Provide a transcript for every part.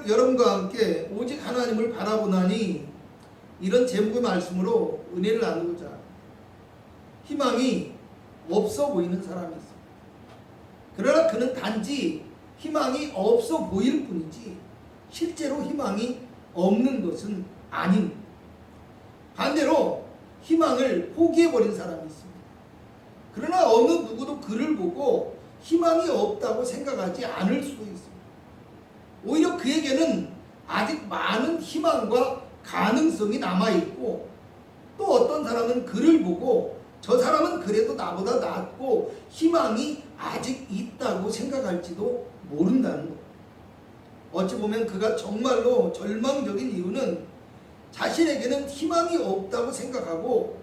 여러분과 함께 오직 하나님을 바라보나니 이런 제목의 말씀으로 은혜를 나누고자 합니다. 희망이 없어 보이는 사람이 있습니다. 그러나 그는 단지 희망이 없어 보일 뿐이지 실제로 희망이 없는 것은 아닙니다. 반대로 희망을 포기해버린 사람이 있습니다. 그러나 어느 누구도 그를 보고 희망이 없다고 생각하지 않을 수도 있습니다. 오히려 그에게는 아직 많은 희망과 가능성이 남아있고, 또 어떤 사람은 그를 보고 저 사람은 그래도 나보다 낫고 희망이 아직 있다고 생각할지도 모른다는 것. 어찌 보면 그가 정말로 절망적인 이유는 자신에게는 희망이 없다고 생각하고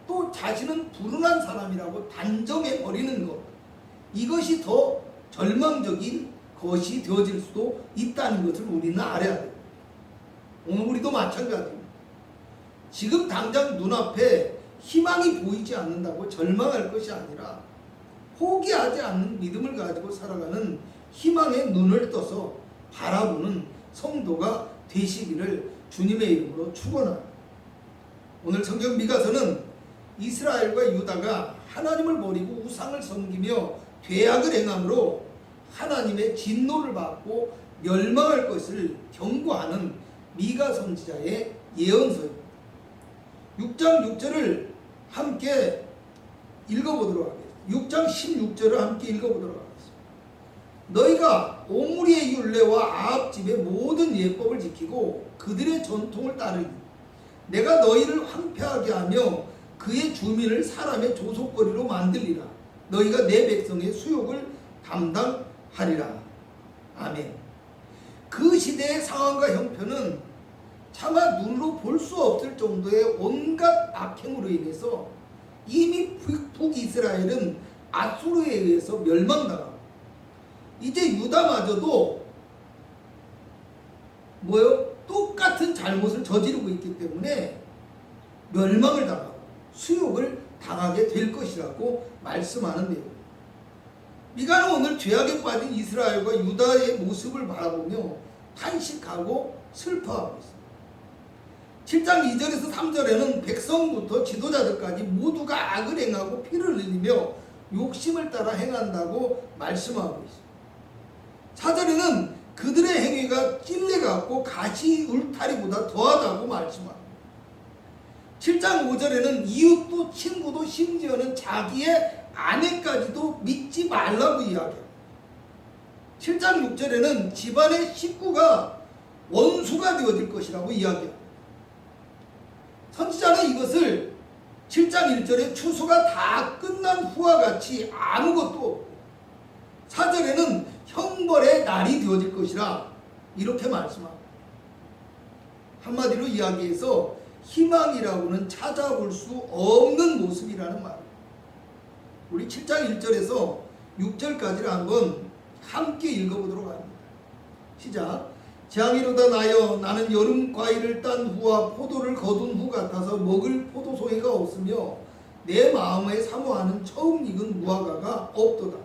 또 자신은 불운한 사람이라고 단정해 버리는 것, 이것이 더 절망적인 것이 되어질 수도 있다는 것을 우리는 알아야 돼요. 오늘 우리도 마찬가지입니다. 지금 당장 눈앞에 희망이 보이지 않는다고 절망할 것이 아니라 포기하지 않는 믿음을 가지고 살아가는 희망의 눈을 떠서 바라보는 성도가 되시기를 주님의 이름으로 축원합니다. 오늘 성경 미가서는 이스라엘과 유다가 하나님을 버리고 우상을 섬기며 죄악을 행함으로 하나님의 진노를 받고 멸망할 것을 경고하는 미가 선지자의 예언서입니다. 6장 6절을 함께 읽어보도록 하겠습니다. 6장 16절을 함께 읽어보도록 하겠습니다. 너희가 오므리의 율례와 아합 집의 모든 예법을 지키고 그들의 전통을 따르니 내가 너희를 황폐하게 하며 그의 주민을 사람의 조속거리로 만들리라. 너희가 내 백성의 수욕을 담당하리라. 아멘. 그 시대의 상황과 형편은 차마 눈으로 볼 수 없을 정도의 온갖 악행으로 인해서 이미 북이스라엘은 아수르에 의해서 멸망당하고, 이제 유다마저도 똑같은 잘못을 저지르고 있기 때문에 멸망을 당하고 수욕을 당하게 될 것이라고 말씀하는 내용입니다. 미가는 오늘 죄악에 빠진 이스라엘과 유다의 모습을 바라보며 탄식하고 슬퍼하고 있습니다. 7장 2절에서 3절에는 백성부터 지도자들까지 모두가 악을 행하고 피를 흘리며 욕심을 따라 행한다고 말씀하고 있습니다. 4절에는 그들의 행위가 찔레 같고 가시 울타리보다 더하다고 말씀합니다. 7장 5절에는 이웃도 친구도 심지어는 자기의 아내까지도 믿지 말라고 이야기합니다. 7장 6절에는 집안의 식구가 원수가 되어질 것이라고 이야기합니다. 선지자는 이것을 7장 1절에 추수가 다 끝난 후와 같이 아무것도 없고 4절에는 형벌의 날이 되어질 것이라 이렇게 말씀합니다. 한마디로 이야기해서 희망이라고는 찾아볼 수 없는 모습이라는 말입니다. 우리 7장 1절에서 6절까지를 한번 함께 읽어보도록 합니다. 시작. 장이로다 나여 나는 여름 과일을 딴 후와 포도를 거둔 후 같아서 먹을 포도송이가 없으며 내 마음에 사모하는 처음 익은 무화과가 없도다.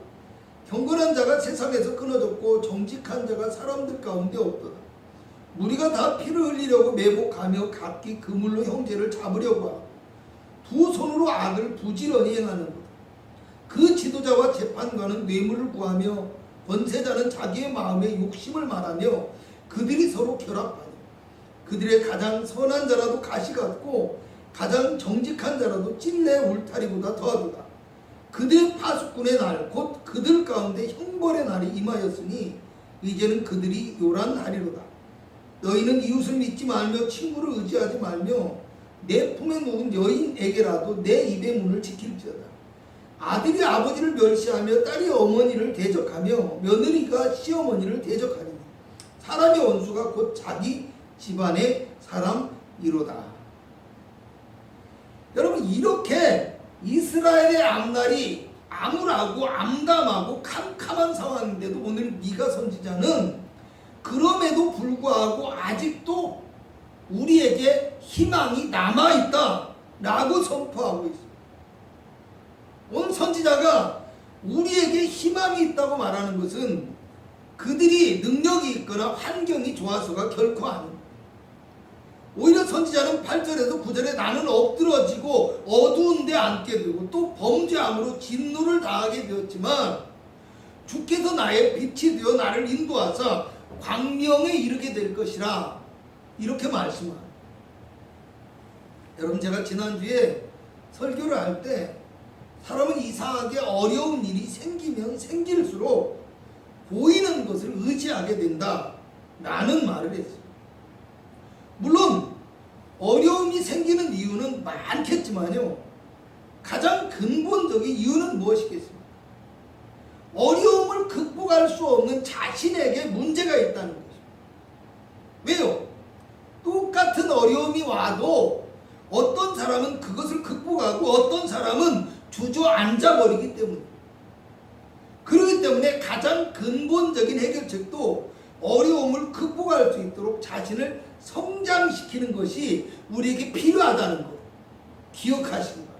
경건한 자가 세상에서 끊어졌고 정직한 자가 사람들 가운데 없도다. 무리가 다 피를 흘리려고 매복하며 각기 그물로 형제를 잡으려고 하고 두 손으로 악을 부지런히 행하는도다. 그 지도자와 재판관은 뇌물을 구하며 권세자는 자기의 마음에 욕심을 말하며 그들이 서로 결합하니 그들의 가장 선한 자라도 가시 같고 가장 정직한 자라도 찔레 울타리보다 더하도다. 그들의 파수꾼의 날 곧 그들 가운데 형벌의 날이 임하였으니 이제는 그들이 요란하리로다. 너희는 이웃을 믿지 말며 친구를 의지하지 말며 내 품에 누운 여인에게라도 내 입의 문을 지킬지어다. 아들이 아버지를 멸시하며 딸이 어머니를 대적하며 며느리가 시어머니를 대적하니 사람의 원수가 곧 자기 집안의 사람이로다. 여러분, 이렇게 이스라엘의 앞날이 암울하고 암담하고 캄캄한 상황인데도 오늘 미가 선지자는 그럼에도 불구하고 아직도 우리에게 희망이 남아있다 라고 선포하고 있습니다. 오늘 선지자가 우리에게 희망이 있다고 말하는 것은 그들이 능력이 있거나 환경이 좋아서가 결코 아닙니다. 오히려 선지자는 8절에서 9절에 나는 엎드러지고 어두운 데 앉게 되고 또 범죄함으로 진노를 당하게 되었지만 주께서 나의 빛이 되어 나를 인도하사 광명에 이르게 될 것이라 이렇게 말씀합니다. 여러분, 제가 지난주에 설교를 할 때 사람은 이상하게 어려운 일이 생기면 생길수록 보이는 것을 의지하게 된다 라는 말을 했어요. 물론 어려움이 생기는 이유는 많겠지만요, 가장 근본적인 이유는 무엇이겠습니까? 어려움을 극복할 수 없는 자신에게 문제가 있다는 것입니다. 왜요? 똑같은 어려움이 와도 어떤 사람은 그것을 극복하고 어떤 사람은 주저앉아버리기 때문입니다. 그렇기 때문에 가장 근본적인 해결책도 어려움을 극복할 수 있도록 자신을 성장시키는 것이 우리에게 필요하다는 것 기억하시기 바랍니다.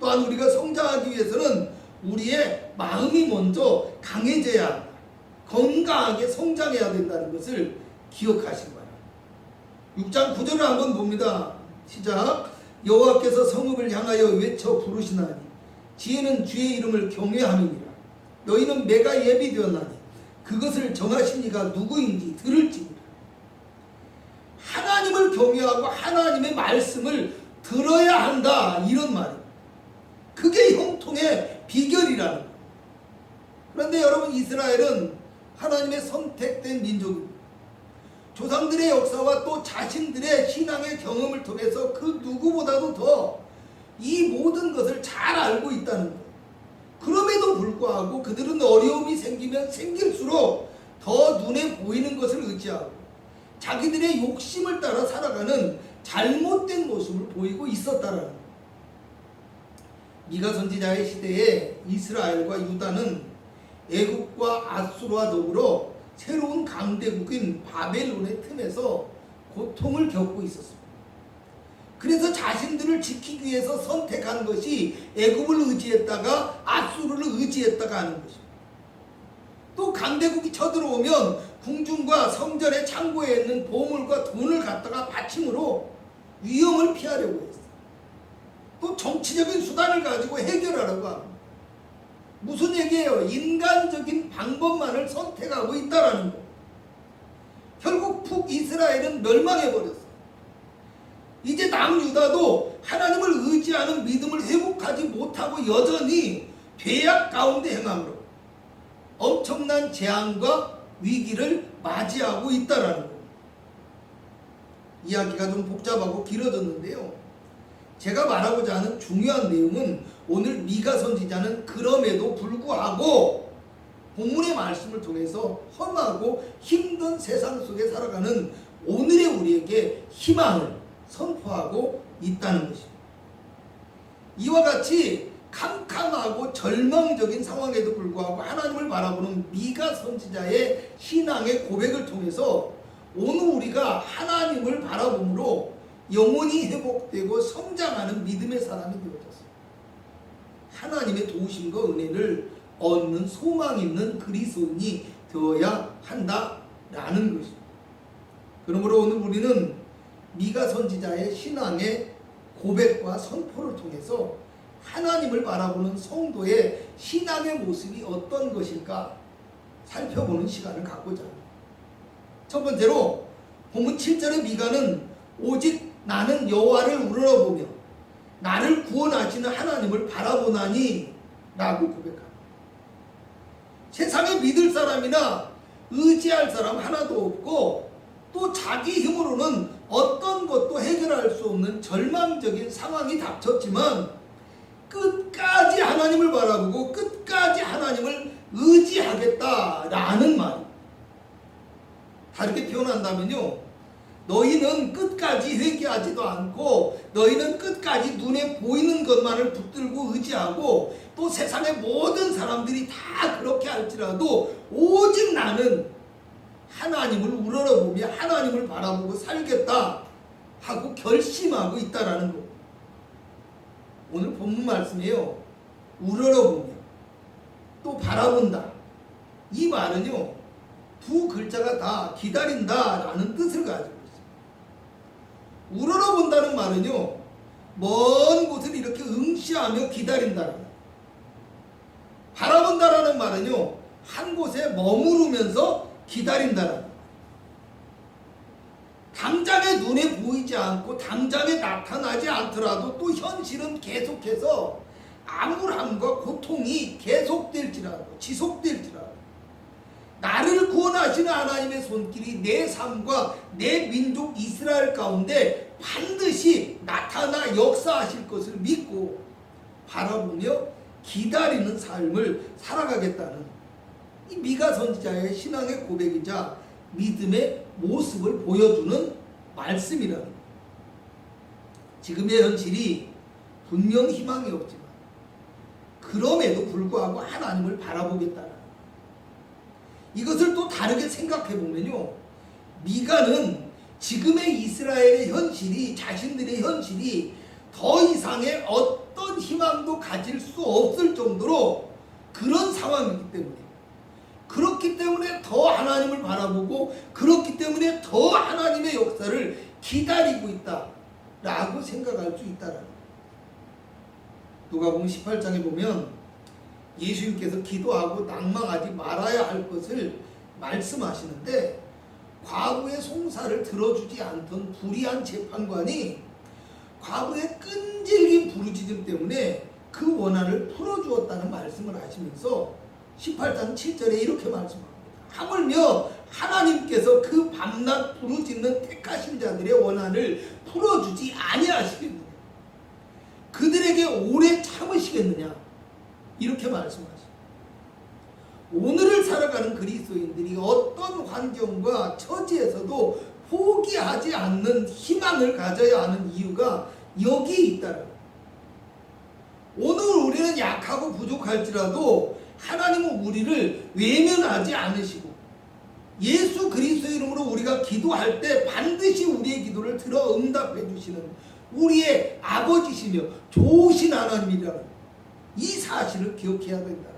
또한 우리가 성장하기 위해서는 우리의 마음이 먼저 강해져야 한다. 건강하게 성장해야 된다는 것을 기억하시기 바랍니다. 6장 9절을 한번 봅니다. 시작. 여호와께서 성읍을 향하여 외쳐 부르시나니 지혜는 주의 이름을 경외함이니라. 너희는 매가 예비되었나니 그것을 정하신 이가 누구인지 들을지니라. 하나님을 경외하고 하나님의 말씀을 들어야 한다, 이런 말입니다. 그게 형통의 비결이라는 거예요. 그런데 여러분, 이스라엘은 하나님의 선택된 민족입니다. 조상들의 역사와 또 자신들의 신앙의 경험을 통해서 그 누구보다도 더 이 모든 것을 잘 알고 있다는 거예요. 그럼에도 불구하고 그들은 어려움이 생기면 생길수록 더 눈에 보이는 것을 의지하고 자기들의 욕심을 따라 살아가는 잘못된 모습을 보이고 있었다라는 거예요. 미가 선지자의 시대에 이스라엘과 유다는 애굽과 아수르와 더불어 새로운 강대국인 바벨론의 틈에서 고통을 겪고 있었습니다. 그래서 자신들을 지키기 위해서 선택한 것이 애굽을 의지했다가 아수르를 의지했다가 하는 것입니다. 또 강대국이 쳐들어오면 궁중과 성전의 창고에 있는 보물과 돈을 갖다가 바침으로 위험을 피하려고 했어요. 또 정치적인 수단을 가지고 해결하려고 합니다. 무슨 얘기예요? 인간적인 방법만을 선택하고 있다라는 거. 결국 북이스라엘은 멸망해버렸어요. 이제 남유다도 하나님을 의지하는 믿음을 회복하지 못하고 여전히 죄악 가운데 행함으로 엄청난 재앙과 위기를 맞이하고 있다라는 거. 이야기가 좀 복잡하고 길어졌는데요, 제가 말하고자 하는 중요한 내용은 오늘 미가 선지자는 그럼에도 불구하고 본문의 말씀을 통해서 험하고 힘든 세상 속에 살아가는 오늘의 우리에게 희망을 선포하고 있다는 것입니다. 이와 같이 캄캄하고 절망적인 상황에도 불구하고 하나님을 바라보는 미가 선지자의 신앙의 고백을 통해서 오늘 우리가 하나님을 바라봄으로 영혼이 회복되고 성장하는 믿음의 사람이 되어졌습니다. 하나님의 도우심과 은혜를 얻는 소망 있는 그리스도인이 되어야 한다라는 것입니다. 그러므로 오늘 우리는 미가 선지자의 신앙의 고백과 선포를 통해서 하나님을 바라보는 성도의 신앙의 모습이 어떤 것일까 살펴보는 시간을 갖고자 합니다. 첫 번째로 본문 7절의 미가는 오직 나는 여호와를 우러러보며 나를 구원하시는 하나님을 바라보나니 라고 고백합니다. 세상에 믿을 사람이나 의지할 사람 하나도 없고 또 자기 힘으로는 어떤 것도 해결할 수 없는 절망적인 상황이 닥쳤지만 끝까지 하나님을 바라보고 끝까지 하나님을 의지하겠다라는 말. 다르게 표현한다면요, 너희는 끝까지 회개하지도 않고 너희는 끝까지 눈에 보이는 것만을 붙들고 의지하고 또 세상의 모든 사람들이 다 그렇게 할지라도 오직 나는 하나님을 우러러보며 하나님을 바라보고 살겠다 하고 결심하고 있다라는 거. 오늘 본문 말씀이에요. 우러러보며 또 바라본다. 이 말은요, 두 글자가 다 기다린다라는 뜻을 가지고 있습니다. 우러러본다는 말은요, 먼 곳을 이렇게 응시하며 기다린다는, 바라본다라는 말은요, 한 곳에 머무르면서 기다린다는, 당장에 눈에 보이지 않고 당장에 나타나지 않더라도 또 현실은 계속해서 암울함과 고통이 계속될지라도, 지속될지라도 나를 구원하시는 하나님의 손길이 내 삶과 내 민족 이스라엘 가운데 반드시 나타나 역사하실 것을 믿고 바라보며 기다리는 삶을 살아가겠다는 이 미가 선지자의 신앙의 고백이자 믿음의 모습을 보여주는 말씀이라는 거예요. 지금의 현실이 분명 희망이 없지만 그럼에도 불구하고 하나님을 바라보겠다는, 이것을 또 다르게 생각해 보면요, 미가는 지금의 이스라엘의 현실이, 자신들의 현실이 더 이상의 어떤 희망도 가질 수 없을 정도로 그런 상황이기 때문에, 그렇기 때문에 더 하나님을 바라보고, 그렇기 때문에 더 하나님의 역사를 기다리고 있다라고 생각할 수 있다라는 거예요. 누가복음 18장에 보면 예수님께서 기도하고 낭망하지 말아야 할 것을 말씀하시는데, 과거의 송사를 들어주지 않던 불의한 재판관이 과거의 끈질긴 부르짖음 때문에 그 원한을 풀어주었다는 말씀을 하시면서 18장 7절에 이렇게 말씀합니다. 하물며 하나님께서 그 밤낮 부르짖는 택하신 자들의 원한을 풀어주지 아니하시겠느냐, 그들에게 오래 참으시겠느냐, 이렇게 말씀하십니다. 오늘을 살아가는 그리스도인들이 어떤 환경과 처지에서도 포기하지 않는 희망을 가져야 하는 이유가 여기에 있다는 거예요. 오늘 우리는 약하고 부족할지라도 하나님은 우리를 외면하지 않으시고, 예수 그리스도의 이름으로 우리가 기도할 때 반드시 우리의 기도를 들어 응답해 주시는 우리의 아버지시며 좋으신 하나님이라는 이 사실을 기억해야 된다.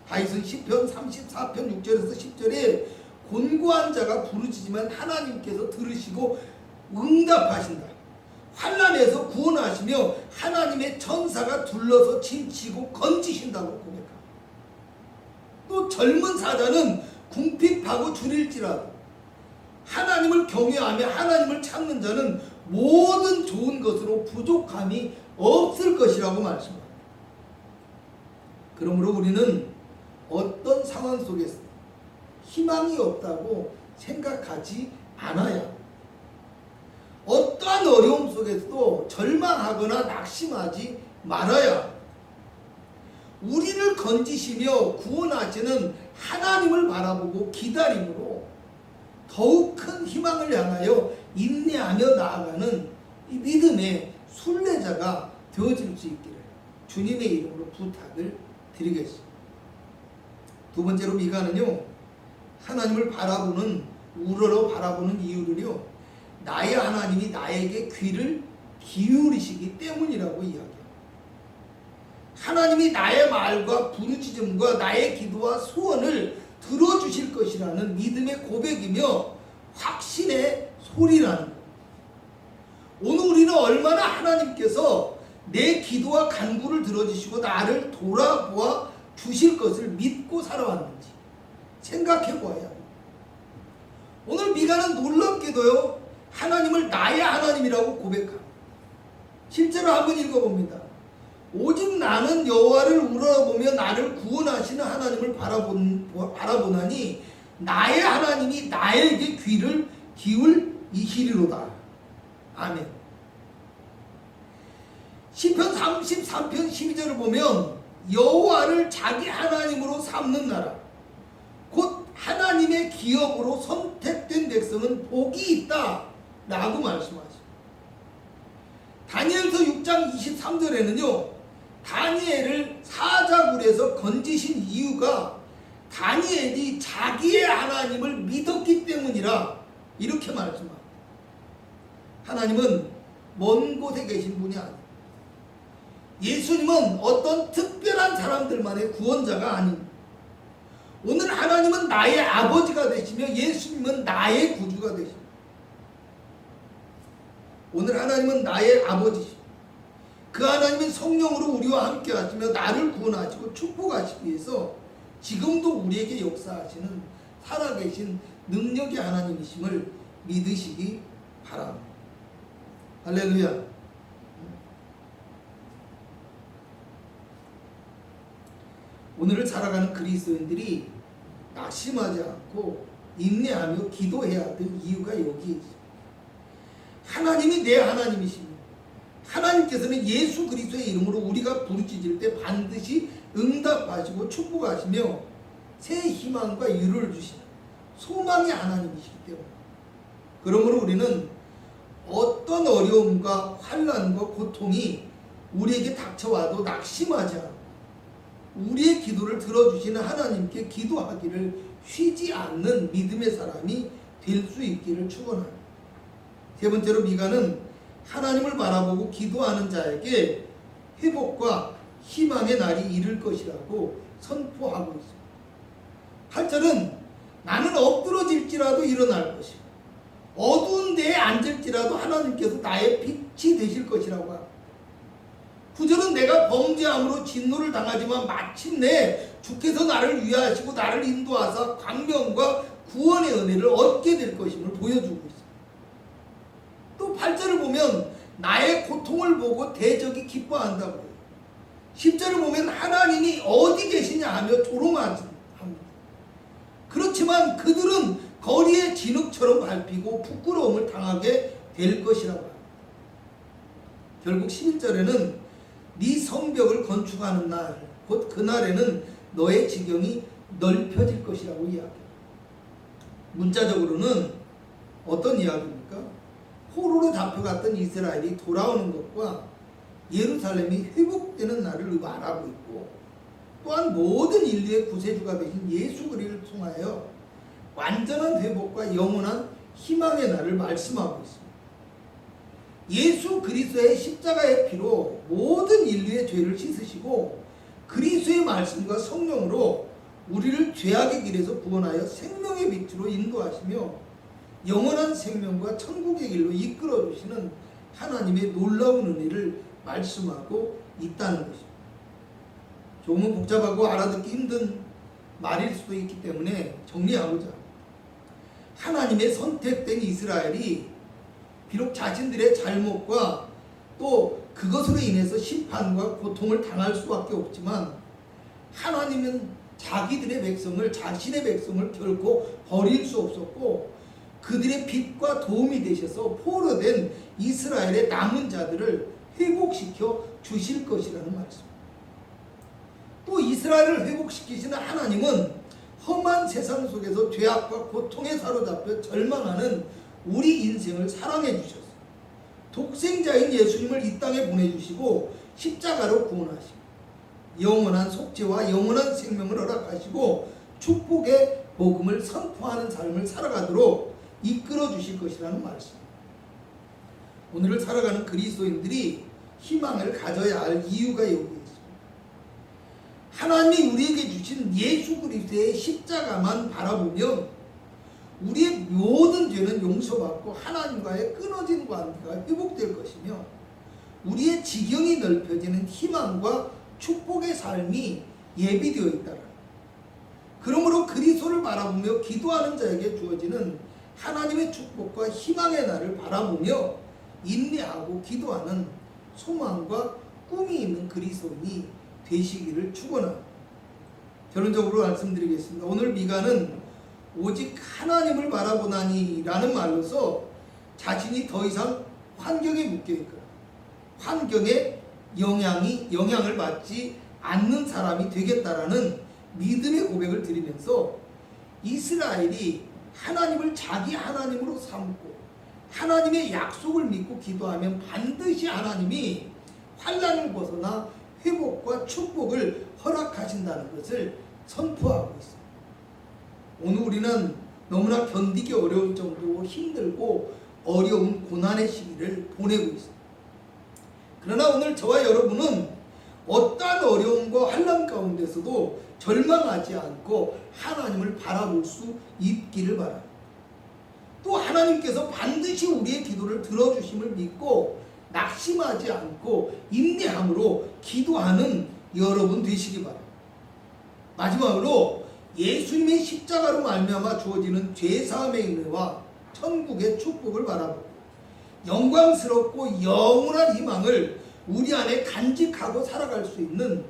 다윗은 시편 34편 6절에서 10절에 곤고한 자가 부르짖으면 하나님께서 들으시고 응답하신다. 환난에서 구원하시며 하나님의 천사가 둘러서 짐치고 건지신다고 고백합니다. 또 젊은 사자는 궁핍하고 줄일지라도 하나님을 경외하며 하나님을 찾는 자는 모든 좋은 것으로 부족함이 없을 것이라고 말씀합니다. 그러므로 우리는 어떤 상황 속에서 희망이 없다고 생각하지 않아야, 어떠한 어려움 속에서도 절망하거나 낙심하지 말아야, 우리를 건지시며 구원하시는 하나님을 바라보고 기다림으로 더욱 큰 희망을 향하여 인내하며 나아가는 이 믿음의 순례자가 되어질 수 있기를 주님의 이름으로 부탁을 드리겠습니다. 두 번째로 미가는요, 하나님을 바라보는, 우러러 바라보는 이유를요, 나의 하나님이 나에게 귀를 기울이시기 때문이라고 이야기합니다. 하나님이 나의 말과 부르짖음과 나의 기도와 소원을 들어주실 것이라는 믿음의 고백이며 확신의 소리라는 것. 오늘 우리는 얼마나 하나님께서 내 기도와 간구를 들어주시고 나를 돌아보아 주실 것을 믿고 살아왔는지 생각해 보아야 합니다. 오늘 미가는 놀랍게도요, 하나님을 나의 하나님이라고 고백합니다. 실제로 한번 읽어봅니다. 오직 나는 여호와를 우러러보며 나를 구원하시는 하나님을 바라보나니 나의 하나님이 나에게 귀를 기울이시리로다. 아멘. 시편 33편 12절을 보면 여호와를 자기 하나님으로 삼는 나라, 곧 하나님의 기업으로 선택된 백성은 복이 있다 라고 말씀하십니다. 다니엘서 6장 23절에는요, 다니엘을 사자굴에서 건지신 이유가 다니엘이 자기의 하나님을 믿었기 때문이라 이렇게 말씀합니다. 하나님은 먼 곳에 계신 분이 아닙니다. 예수님은 어떤 특별한 사람들만의 구원자가 아닙니다. 오늘 하나님은 나의 아버지가 되시며 예수님은 나의 구주가 되십니다. 오늘 하나님은 나의 아버지시고 그 하나님은 성령으로 우리와 함께 하시며 나를 구원하시고 축복하시기 위해서 지금도 우리에게 역사하시는 살아계신 능력의 하나님이심을 믿으시기 바랍니다. 할렐루야. 오늘을 살아가는 그리스도인들이 낙심하지 않고 인내하며 기도해야 할 이유가 여기에 있습니다. 하나님이 내 하나님이십니다. 하나님께서는 예수 그리스도의 이름으로 우리가 부르짖을 때 반드시 응답하시고 축복하시며 새 희망과 위로를 주시는 소망의 하나님이시기 때문에, 그러므로 우리는 어떤 어려움과 환난과 고통이 우리에게 닥쳐와도 낙심하지 않고 우리의 기도를 들어주시는 하나님께 기도하기를 쉬지 않는 믿음의 사람이 될 수 있기를 축원합니다. 세 번째로 미가는 하나님을 바라보고 기도하는 자에게 회복과 희망의 날이 이를 것이라고 선포하고 있습니다. 8절은 나는 엎드러질지라도 일어날 것이고 어두운 데에 앉을지라도 하나님께서 나의 빛이 되실 것이라고 합니다. 9절은 내가 범죄함으로 진노를 당하지만 마침내 주께서 나를 위하시고 나를 인도하사 광명과 구원의 은혜를 얻게 될 것임을 보여주고 있습니다. 또 8절을 보면 나의 고통을 보고 대적이 기뻐한다고 해요. 10절을 보면 하나님이 어디 계시냐 하며 조롱합니다. 그렇지만 그들은 거리의 진흙처럼 밟히고 부끄러움을 당하게 될 것이라고 합니다. 결국 11절에는 네 성벽을 건축하는 날, 곧 그날에는 너의 지경이 넓혀질 것이라고 이야기합니다. 문자적으로는 어떤 이야기입니까? 포로로 잡혀갔던 이스라엘이 돌아오는 것과 예루살렘이 회복되는 날을 말하고 있고, 또한 모든 인류의 구세주가 되신 예수 그리스도를 통하여 완전한 회복과 영원한 희망의 날을 말씀하고 있습니다. 예수 그리스도의 십자가의 피로 모든 인류의 죄를 씻으시고 그리스도의 말씀과 성령으로 우리를 죄악의 길에서 구원하여 생명의 빛으로 인도하시며 영원한 생명과 천국의 길로 이끌어 주시는 하나님의 놀라운 은혜를 말씀하고 있다는 것입니다. 조금은 복잡하고 알아듣기 힘든 말일 수도 있기 때문에 정리하고자 합니다. 하나님의 선택된 이스라엘이 비록 자신들의 잘못과 또 그것으로 인해서 심판과 고통을 당할 수밖에 없지만, 하나님은 자기들의 백성을, 자신의 백성을 결코 버릴 수 없었고 그들의 빛과 도움이 되셔서 포로된 이스라엘의 남은 자들을 회복시켜 주실 것이라는 말씀. 또 이스라엘을 회복시키시는 하나님은 험한 세상 속에서 죄악과 고통에 사로잡혀 절망하는 우리 인생을 사랑해 주셨어요. 독생자인 예수님을 이 땅에 보내주시고 십자가로 구원하시고 영원한 속죄와 영원한 생명을 허락하시고 축복의 복음을 선포하는 삶을 살아가도록 이끌어 주실 것이라는 말씀. 오늘을 살아가는 그리스도인들이 희망을 가져야 할 이유가 여기에 있습니다. 하나님이 우리에게 주신 예수 그리스도의 십자가만 바라보면 우리의 모든 죄는 용서받고 하나님과의 끊어진 관계가 회복될 것이며 우리의 지경이 넓혀지는 희망과 축복의 삶이 예비되어 있다라. 그러므로 그리스도를 바라보며 기도하는 자에게 주어지는 하나님의 축복과 희망의 날을 바라보며 인내하고 기도하는 소망과 꿈이 있는 그리스도인이 되시기를 축원합니다. 결론적으로 말씀드리겠습니다. 오늘 미가는 오직 하나님을 바라보나니 라는 말로서 자신이 더 이상 환경에 묶여있거나 환경에 영향을 받지 않는 사람이 되겠다라는 믿음의 고백을 드리면서 이스라엘이 하나님을 자기 하나님으로 삼고 하나님의 약속을 믿고 기도하면 반드시 하나님이 환난을 벗어나 회복과 축복을 허락하신다는 것을 선포하고 있습니다. 오늘 우리는 너무나 견디기 어려울 정도로 힘들고 어려운 고난의 시기를 보내고 있습니다. 그러나 오늘 저와 여러분은 어떠한 어려움과 환난 가운데서도 절망하지 않고 하나님을 바라볼 수 있기를 바랍니다. 또 하나님께서 반드시 우리의 기도를 들어주심을 믿고 낙심하지 않고 인내함으로 기도하는 여러분 되시기 바랍니다. 마지막으로 예수님의 십자가로 말미암아 주어지는 죄사함의 은혜와 천국의 축복을 바라보고 영광스럽고 영원한 희망을 우리 안에 간직하고 살아갈 수 있는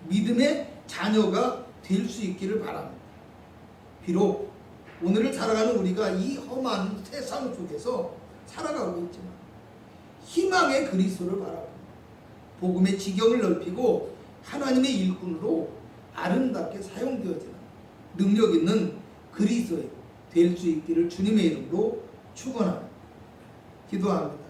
믿음의 자녀가 될 수 있기를 바랍니다. 비록 오늘을 살아가는 우리가 이 험한 세상 속에서 살아가고 있지만 희망의 그리스도를 바라봅니다. 복음의 지경을 넓히고 하나님의 일꾼으로 아름답게 사용되어지는 능력 있는 그리스도인 될 수 있기를 주님의 이름으로 축원합니다. 기도합니다.